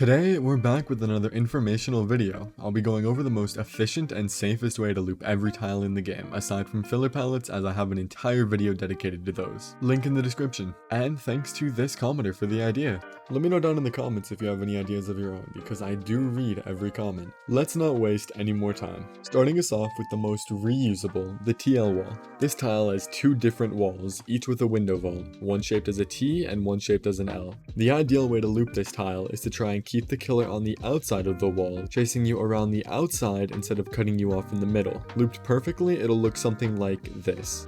Today, we're back with another informational video. I'll be going over the most efficient and safest way to loop every tile in the game, aside from filler palettes, as I have an entire video dedicated to those. Link in the description. And thanks to this commenter for the idea. Let me know down in the comments if you have any ideas of your own, because I do read every comment. Let's not waste any more time. Starting us off with the most reusable, the TL wall. This tile has two different walls, each with a window vault, one shaped as a T and one shaped as an L. The ideal way to loop this tile is to try and keep the killer on the outside of the wall, chasing you around the outside instead of cutting you off in the middle. Looped perfectly, it'll look something like this.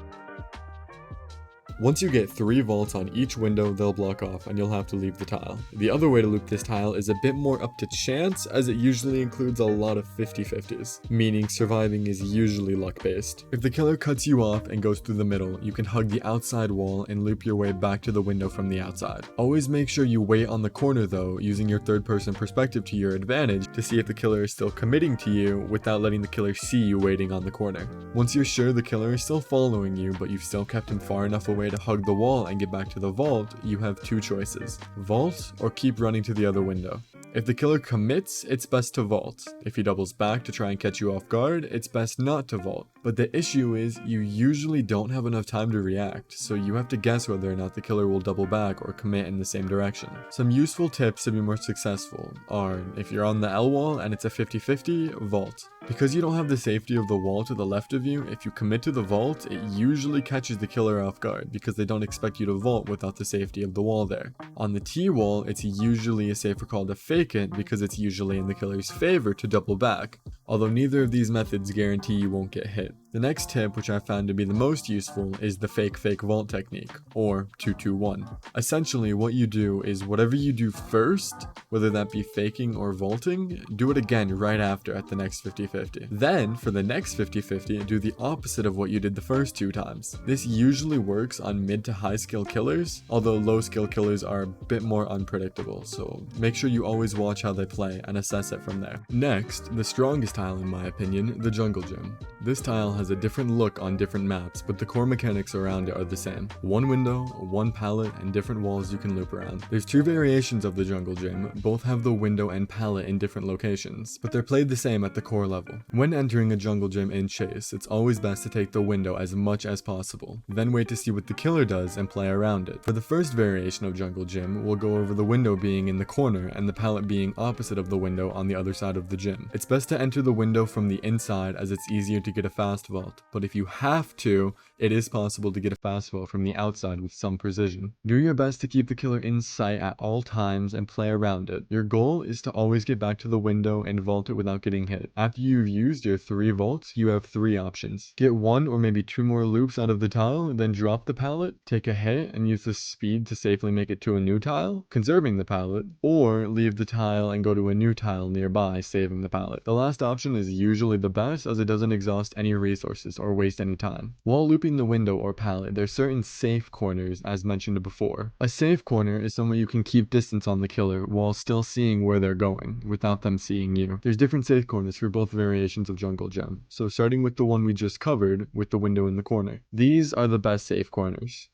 Once you get 3 vaults on each window, they'll block off and you'll have to leave the tile. The other way to loop this tile is a bit more up to chance, as it usually includes a lot of 50-50s, meaning surviving is usually luck based. If the killer cuts you off and goes through the middle, you can hug the outside wall and loop your way back to the window from the outside. Always make sure you wait on the corner though, using your third person perspective to your advantage to see if the killer is still committing to you without letting the killer see you waiting on the corner. Once you're sure the killer is still following you, but you've still kept him far enough away to hug the wall and get back to the vault, you have 2 choices: vault or keep running to the other window. If the killer commits, it's best to vault. If he doubles back to try and catch you off guard, it's best not to vault. But the issue is, you usually don't have enough time to react, so you have to guess whether or not the killer will double back or commit in the same direction. Some useful tips to be more successful are, if you're on the L wall and it's a 50-50, vault. Because you don't have the safety of the wall to the left of you, if you commit to the vault, it usually catches the killer off guard because they don't expect you to vault without the safety of the wall there. On the T wall, it's usually a safer call to fake it because it's usually in the killer's favor to double back, although neither of these methods guarantee you won't get hit. The next tip, which I found to be the most useful, is the fake vault technique, or 2-2-1. Essentially, what you do is whatever you do first, whether that be faking or vaulting, do it again right after at the next 50-50. Then, for the next 50-50, do the opposite of what you did the first 2 times. This usually works on mid to high skill killers, although low skill killers are a bit more unpredictable, so make sure you always watch how they play and assess it from there. Next, the strongest tile in my opinion, the jungle gym. This tile has a different look on different maps, but the core mechanics around it are the same. 1 window, 1 pallet, and different walls you can loop around. There's 2 variations of the jungle gym, both have the window and pallet in different locations, but they're played the same at the core level. When entering a jungle gym in chase, it's always best to take the window as much as possible, then wait to see what the killer does and play around it. For the first variation of jungle gym, we'll go over the window being in the corner and the pallet being opposite of the window on the other side of the gym. It's best to enter the window from the inside as it's easier to get a fast vault, but if you have to, it is possible to get a fast vault from the outside with some precision. Do your best to keep the killer in sight at all times and play around it. Your goal is to always get back to the window and vault it without getting hit. After you've used your 3 vaults, you have 3 options. Get 1 or maybe 2 more loops out of the tile, then drop the pallet, take a hit, and use the speed to safely make it to a new tile, conserving the pallet, or leave the tile and go to a new tile nearby, saving the pallet. The last option is usually the best, as it doesn't exhaust any resources or waste any time. While looping the window or pallet, there's certain safe corners as mentioned before. A safe corner is somewhere you can keep distance on the killer while still seeing where they're going without them seeing you. There's different safe corners for both variations of jungle gym, so starting with the one we just covered with the window in the corner. These are the best safe corners.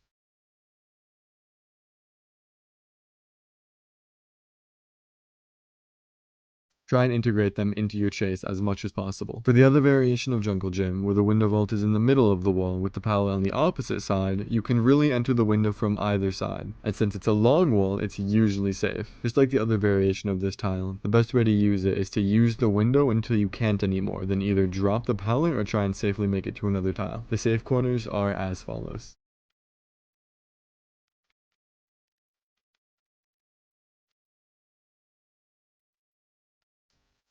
Try and integrate them into your chase as much as possible. For the other variation of jungle gym, where the window vault is in the middle of the wall with the pallet on the opposite side, you can really enter the window from either side, and since it's a long wall, it's usually safe. Just like the other variation of this tile, the best way to use it is to use the window until you can't anymore, then either drop the pallet or try and safely make it to another tile. The safe corners are as follows.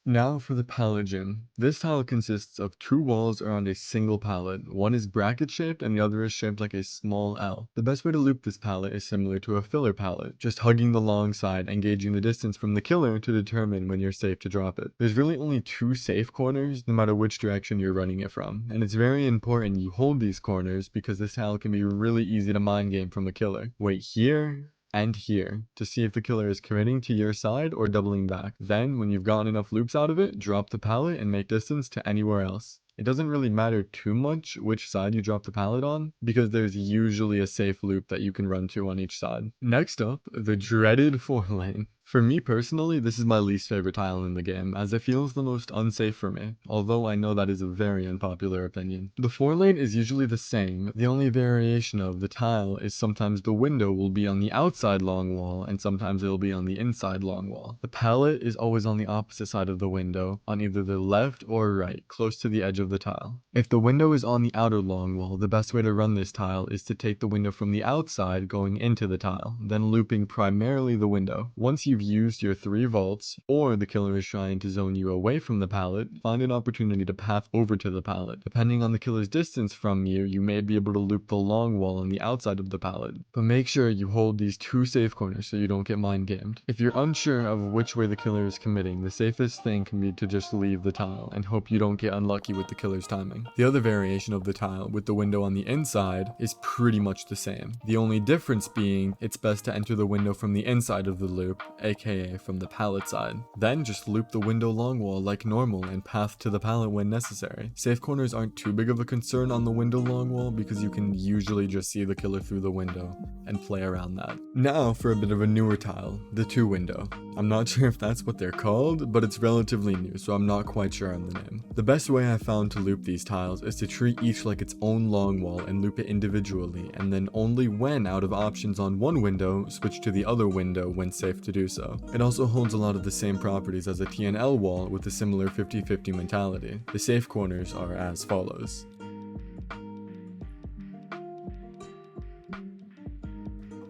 Now for the pallet gym. This tile consists of 2 walls around a single pallet. One is bracket shaped and the other is shaped like a small L. The best way to loop this pallet is similar to a filler pallet, just hugging the long side and gauging the distance from the killer to determine when you're safe to drop it. There's really only 2 safe corners no matter which direction you're running it from, and it's very important you hold these corners because this tile can be really easy to mind game from the killer. Wait here and here to see if the killer is committing to your side or doubling back. Then, when you've gotten enough loops out of it, drop the pallet and make distance to anywhere else. It doesn't really matter too much which side you drop the pallet on, because there's usually a safe loop that you can run to on each side. Next up, the dreaded 4 lane. For me personally, this is my least favorite tile in the game, as it feels the most unsafe for me, although I know that is a very unpopular opinion. The 4 lane is usually the same, the only variation of the tile is sometimes the window will be on the outside long wall, and sometimes it will be on the inside long wall. The pallet is always on the opposite side of the window, on either the left or right, close to the edge of the tile. If the window is on the outer long wall, the best way to run this tile is to take the window from the outside going into the tile, then looping primarily the window. Once you've used your 3 vaults, or the killer is trying to zone you away from the pallet, find an opportunity to path over to the pallet. Depending on the killer's distance from you, you may be able to loop the long wall on the outside of the pallet. But make sure you hold these 2 safe corners so you don't get mind gamed. If you're unsure of which way the killer is committing, the safest thing can be to just leave the tile and hope you don't get unlucky with the killer's timing. The other variation of the tile, with the window on the inside, is pretty much the same. The only difference being, it's best to enter the window from the inside of the loop, aka from the pallet side. Then just loop the window long wall like normal and path to the pallet when necessary. Safe corners aren't too big of a concern on the window long wall because you can usually just see the killer through the window and play around that. Now for a bit of a newer tile, the 2 window. I'm not sure if that's what they're called, but it's relatively new, so I'm not quite sure on the name. The best way I found to loop these tiles is to treat each like its own long wall and loop it individually, and then only when out of options on one window, switch to the other window when safe to do so. It also holds a lot of the same properties as a TNL wall with a similar 50-50 mentality. The safe corners are as follows.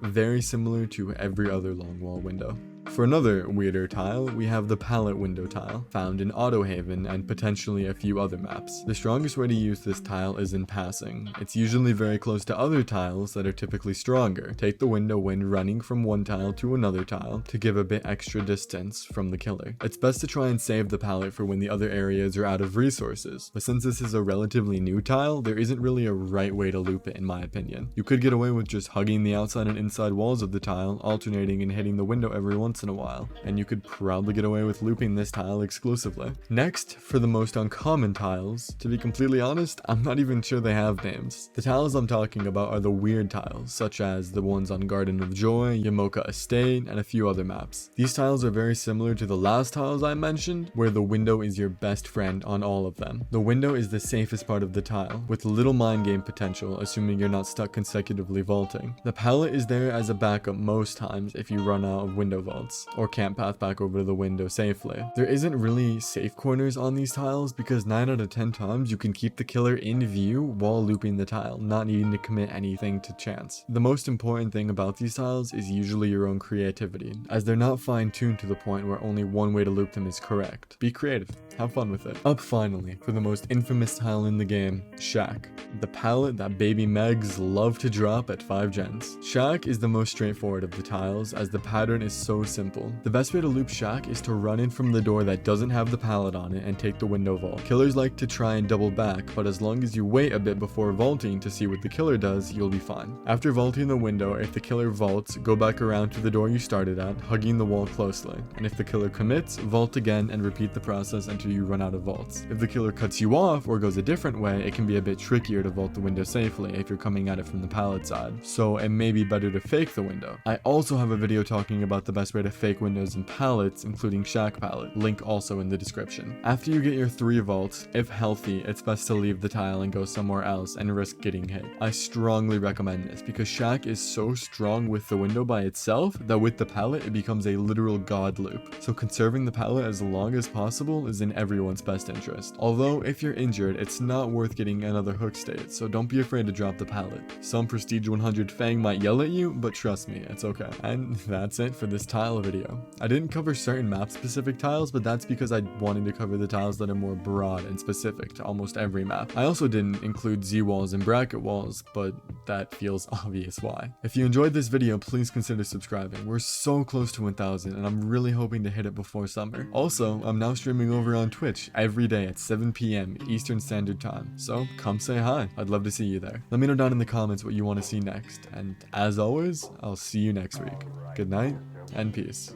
Very similar to every other long wall window. For another weirder tile, we have the pallet window tile, found in Autohaven and potentially a few other maps. The strongest way to use this tile is in passing. It's usually very close to other tiles that are typically stronger. Take the window when running from one tile to another tile to give a bit extra distance from the killer. It's best to try and save the pallet for when the other areas are out of resources, but since this is a relatively new tile, there isn't really a right way to loop it in my opinion. You could get away with just hugging the outside and inside walls of the tile, alternating and hitting the window every once in a while, and you could probably get away with looping this tile exclusively. Next, for the most uncommon tiles, to be completely honest, I'm not even sure they have names. The tiles I'm talking about are the weird tiles, such as the ones on Garden of Joy, Yamoka Estate, and a few other maps. These tiles are very similar to the last tiles I mentioned, where the window is your best friend on all of them. The window is the safest part of the tile, with little mind game potential, assuming you're not stuck consecutively vaulting. The pallet is there as a backup most times if you run out of window vaults, or can't path back over to the window safely. There isn't really safe corners on these tiles because 9 out of 10 times you can keep the killer in view while looping the tile, not needing to commit anything to chance. The most important thing about these tiles is usually your own creativity, as they're not fine-tuned to the point where only one way to loop them is correct. Be creative, have fun with it. Up finally, for the most infamous tile in the game, Shack. The pallet that baby Megs love to drop at 5 gens. Shack is the most straightforward of the tiles, as the pattern is so simple. The best way to loop Shack is to run in from the door that doesn't have the pallet on it and take the window vault. Killers like to try and double back, but as long as you wait a bit before vaulting to see what the killer does, you'll be fine. After vaulting the window, if the killer vaults, go back around to the door you started at, hugging the wall closely. And if the killer commits, vault again and repeat the process until you run out of vaults. If the killer cuts you off or goes a different way, it can be a bit trickier to vault the window safely if you're coming at it from the pallet side, so it may be better to fake the window. I also have a video talking about the best way to fake windows and pallets, including Shack pallet, link also in the description. After you get your 3 vaults, if healthy, it's best to leave the tile and go somewhere else and risk getting hit. I strongly recommend this because Shack is so strong with the window by itself that with the pallet it becomes a literal god loop, so conserving the pallet as long as possible is in everyone's best interest. Although if you're injured, it's not worth getting another hook state, so don't be afraid to drop the pallet. Some Prestige 100 Fang might yell at you, but trust me, it's okay. And that's it for this tile video. I didn't cover certain map specific tiles, but that's because I wanted to cover the tiles that are more broad and specific to almost every map. I also didn't include Z-walls and bracket walls, but that feels obvious why. If you enjoyed this video, please consider subscribing. We're so close to 1,000 and I'm really hoping to hit it before summer. Also, I'm now streaming over on Twitch every day at 7 PM Eastern Standard Time, so come say hi. I'd love to see you there. Let me know down in the comments what you want to see next, and as always, I'll see you next week. Good night and peace.